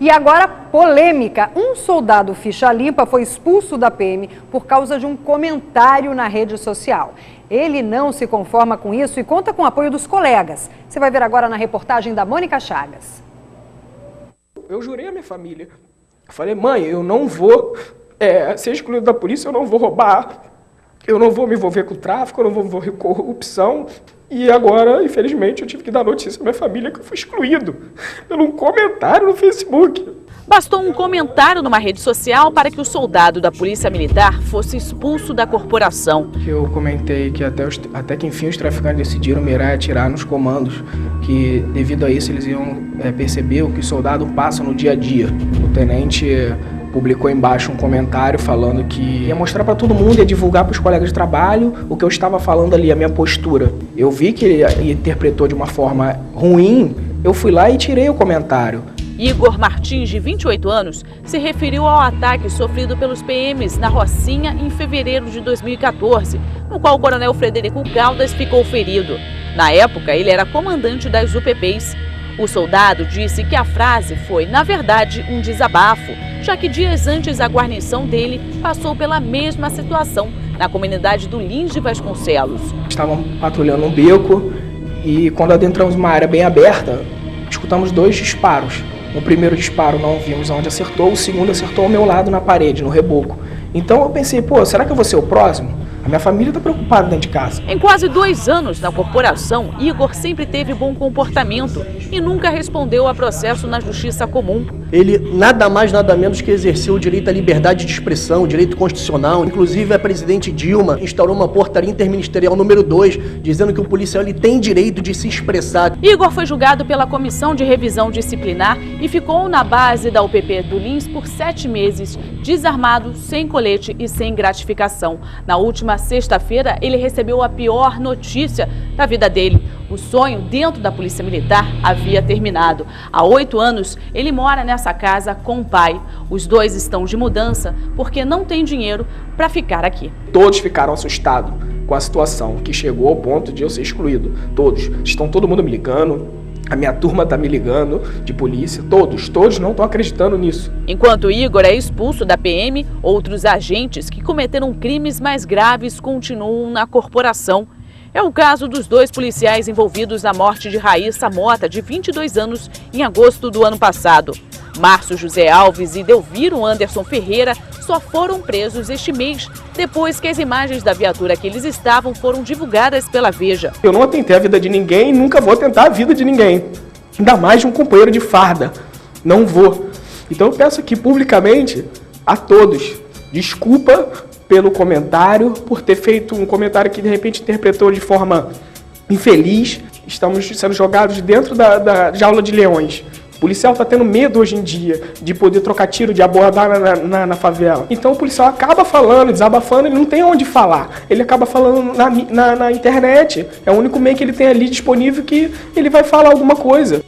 E agora, polêmica. Um soldado ficha limpa foi expulso da PM por causa de um comentário na rede social. Ele não se conforma com isso e conta com o apoio dos colegas. Você vai ver agora na reportagem da Mônica Chagas. Eu jurei à minha família. Eu falei, mãe, eu não vou ser excluído da polícia, eu não vou roubar, eu não vou me envolver com tráfico, eu não vou me envolver com corrupção. E agora, infelizmente, eu tive que dar notícia à minha família que eu fui excluído por um comentário no Facebook. Bastou um comentário numa rede social para que o soldado da Polícia Militar fosse expulso da corporação. Eu comentei que até que enfim os traficantes decidiram mirar e atirar nos comandos, que devido a isso eles iam perceber o que o soldado passa no dia a dia. O tenente publicou embaixo um comentário falando que ia mostrar para todo mundo, ia divulgar para os colegas de trabalho o que eu estava falando ali, a minha postura. Eu vi que ele interpretou de uma forma ruim, eu fui lá e tirei o comentário. Igor Martins, de 28 anos, se referiu ao ataque sofrido pelos PMs na Rocinha em fevereiro de 2014, no qual o coronel Frederico Caldas ficou ferido. Na época, ele era comandante das UPPs. O soldado disse que a frase foi, na verdade, um desabafo, já que dias antes a guarnição dele passou pela mesma situação na comunidade do Lins de Vasconcelos. Estavam patrulhando um beco e quando adentramos uma área bem aberta, escutamos 2 disparos. O primeiro disparo não vimos onde acertou, o segundo acertou ao meu lado na parede, no reboco. Então eu pensei, pô, será que eu vou ser o próximo? A minha família está preocupada dentro de casa. Em quase 2 anos na corporação, Igor sempre teve bom comportamento e nunca respondeu a processo na justiça comum. Ele nada mais, nada menos que exerceu o direito à liberdade de expressão, o direito constitucional. Inclusive a presidente Dilma instaurou uma portaria interministerial número 2, dizendo que o policial ele tem direito de se expressar. Igor foi julgado pela Comissão de Revisão Disciplinar e ficou na base da UPP do Lins por 7 meses, desarmado, sem colete e sem gratificação. Na última sexta-feira, ele recebeu a pior notícia da vida dele. O sonho dentro da Polícia Militar havia terminado. Há 8 anos, ele mora nessa casa com o pai. Os dois estão de mudança porque não tem dinheiro para ficar aqui. Todos ficaram assustados com a situação que chegou ao ponto de eu ser excluído. Todos. Estão todo mundo me ligando. A minha turma está me ligando de polícia. Todos não estão acreditando nisso. Enquanto Igor é expulso da PM, outros agentes que cometeram crimes mais graves continuam na corporação. É o caso dos 2 policiais envolvidos na morte de Raíssa Mota, de 22 anos, em agosto do ano passado. Márcio José Alves e Delviro Anderson Ferreira só foram presos este mês, depois que as imagens da viatura que eles estavam foram divulgadas pela Veja. Eu não atentei a vida de ninguém e nunca vou atentar a vida de ninguém. Ainda mais de um companheiro de farda. Não vou. Então eu peço aqui publicamente a todos, desculpa pelo comentário, por ter feito um comentário que de repente interpretou de forma infeliz. Estamos sendo jogados dentro da jaula de leões. O policial está tendo medo hoje em dia de poder trocar tiro, de abordar na favela. Então o policial acaba falando, desabafando, ele não tem onde falar. Ele acaba falando na internet. É o único meio que ele tem ali disponível que ele vai falar alguma coisa.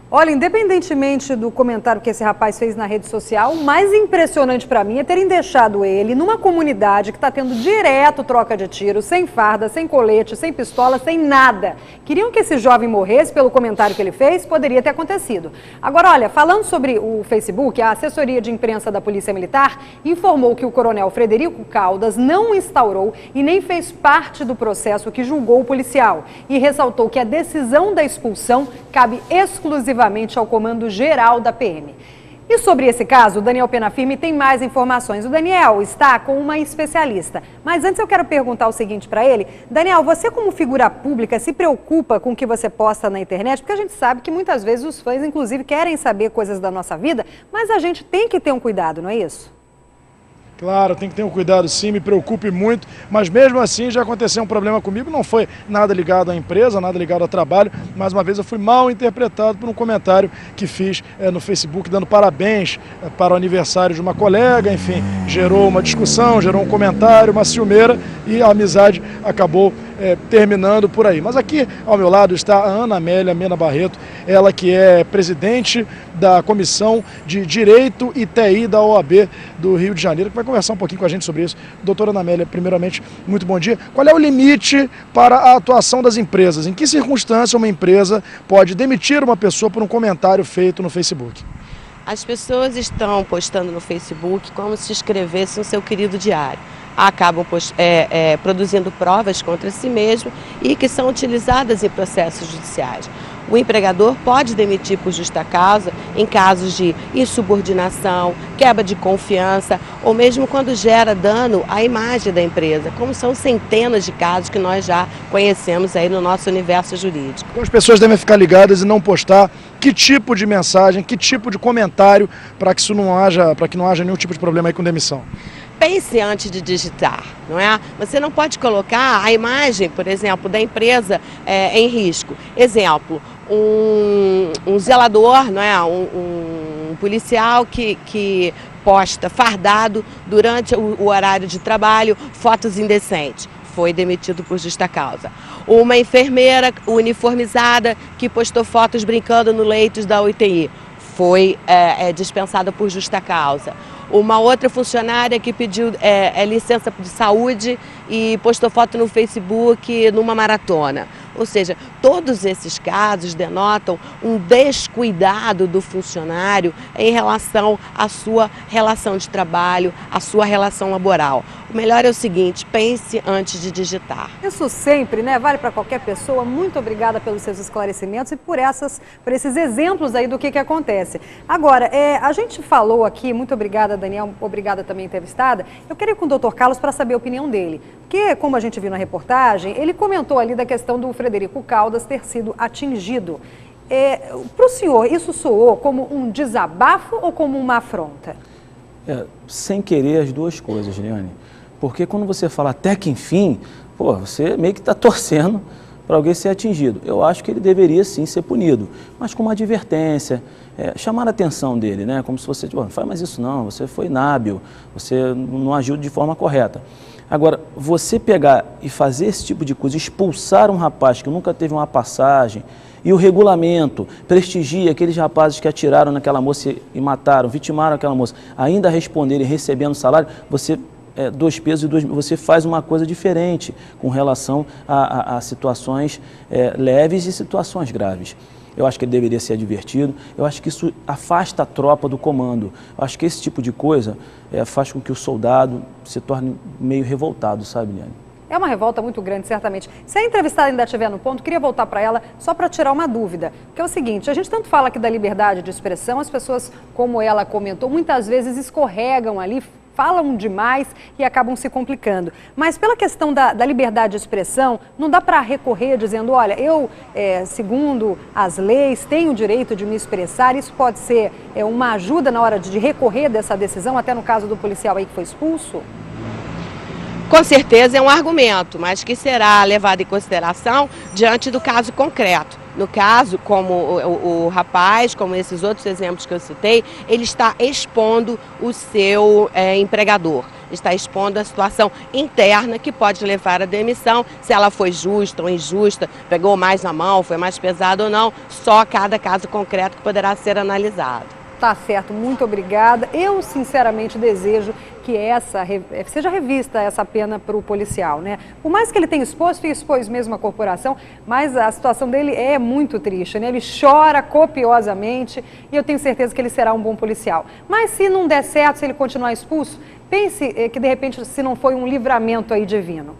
Olha, independentemente do comentário que esse rapaz fez na rede social, o mais impressionante para mim é terem deixado ele numa comunidade que está tendo direto troca de tiro, sem farda, sem colete, sem pistola, sem nada. Queriam que esse jovem morresse pelo comentário que ele fez? Poderia ter acontecido. Agora, olha, falando sobre o Facebook, a assessoria de imprensa da Polícia Militar informou que o coronel Frederico Caldas não instaurou e nem fez parte do processo que julgou o policial e ressaltou que a decisão da expulsão cabe exclusivamente ao Comando Geral da PM. E sobre esse caso, o Daniel Penafirme tem mais informações. O Daniel está com uma especialista. Mas antes eu quero perguntar o seguinte para ele. Daniel, você como figura pública se preocupa com o que você posta na internet? Porque a gente sabe que muitas vezes os fãs, inclusive, querem saber coisas da nossa vida, mas a gente tem que ter um cuidado, não é isso? Claro, tem que ter um cuidado sim, me preocupe muito, mas mesmo assim já aconteceu um problema comigo, não foi nada ligado à empresa, nada ligado ao trabalho, mais uma vez eu fui mal interpretado por um comentário que fiz no Facebook dando parabéns para o aniversário de uma colega, enfim, gerou uma discussão, gerou um comentário, uma ciumeira e a amizade acabou terminando por aí. Mas aqui ao meu lado está a Ana Amélia Mena Barreto, ela que é presidente da Comissão de Direito e TI da OAB do Rio de Janeiro, que vai conversar um pouquinho com a gente sobre isso. Doutora Ana Amélia, primeiramente, muito bom dia. Qual é o limite para a atuação das empresas? Em que circunstância uma empresa pode demitir uma pessoa por um comentário feito no Facebook? As pessoas estão postando no Facebook como se escrevesse no seu querido diário. Acabam produzindo provas contra si mesmo e que são utilizadas em processos judiciais. O empregador pode demitir por justa causa em casos de insubordinação, quebra de confiança ou mesmo quando gera dano à imagem da empresa, como são centenas de casos que nós já conhecemos aí no nosso universo jurídico. Então as pessoas devem ficar ligadas e não postar que tipo de mensagem, que tipo de comentário para que não haja nenhum tipo de problema aí com demissão. Pense antes de digitar, não é? Você não pode colocar a imagem, por exemplo, da empresa em risco. Exemplo, um zelador, não é? Um policial que posta fardado durante o horário de trabalho fotos indecentes. Foi demitido por justa causa. Uma enfermeira uniformizada que postou fotos brincando no leito da UTI. Foi dispensada por justa causa. Uma outra funcionária que pediu licença de saúde e postou foto no Facebook numa maratona. Ou seja, todos esses casos denotam um descuidado do funcionário em relação à sua relação de trabalho, à sua relação laboral. O melhor é o seguinte, pense antes de digitar. Isso sempre, né? Vale para qualquer pessoa. Muito obrigada pelos seus esclarecimentos e por esses exemplos aí do que acontece. Agora, a gente falou aqui, muito obrigada, Daniel, obrigada também entrevistada. Eu queria ir com o doutor Carlos para saber a opinião dele. Porque, como a gente viu na reportagem, ele comentou ali da questão do Frederico Caldas ter sido atingido. Para o senhor, isso soou como um desabafo ou como uma afronta? Sem querer as duas coisas, Liane. Porque quando você fala até que enfim, você meio que está torcendo para alguém ser atingido. Eu acho que ele deveria sim ser punido, mas com uma advertência, chamar a atenção dele, né? Como se você, não faz mais isso não, você foi inábil, você não agiu de forma correta. Agora, você pegar e fazer esse tipo de coisa, expulsar um rapaz que nunca teve uma passagem, e o regulamento prestigia aqueles rapazes que atiraram naquela moça e mataram, vitimaram aquela moça, ainda responderem recebendo salário, você, dois pesos e você faz uma coisa diferente com relação a situações leves e situações graves. Eu acho que ele deveria ser advertido, eu acho que isso afasta a tropa do comando. Eu acho que esse tipo de coisa faz com que o soldado se torne meio revoltado, sabe, Liane? É uma revolta muito grande, certamente. Se a entrevistada ainda estiver no ponto, queria voltar para ela só para tirar uma dúvida. Que é o seguinte, a gente tanto fala aqui da liberdade de expressão, as pessoas, como ela comentou, muitas vezes escorregam ali, falam demais e acabam se complicando. Mas pela questão da liberdade de expressão, não dá para recorrer dizendo, olha, eu, segundo as leis, tenho o direito de me expressar, isso pode ser uma ajuda na hora de recorrer dessa decisão, até no caso do policial aí que foi expulso? Com certeza é um argumento, mas que será levado em consideração diante do caso concreto. No caso, como o rapaz, como esses outros exemplos que eu citei, ele está expondo o seu empregador, está expondo a situação interna que pode levar à demissão, se ela foi justa ou injusta, pegou mais na mão, foi mais pesado ou não, só cada caso concreto que poderá ser analisado. Tá certo, muito obrigada. Eu, sinceramente, desejo que seja revista essa pena para o policial, né? Por mais que ele tenha exposto e expôs mesmo a corporação, mas a situação dele é muito triste, né? Ele chora copiosamente e eu tenho certeza que ele será um bom policial. Mas se não der certo, se ele continuar expulso, pense que, de repente, se não foi um livramento aí divino.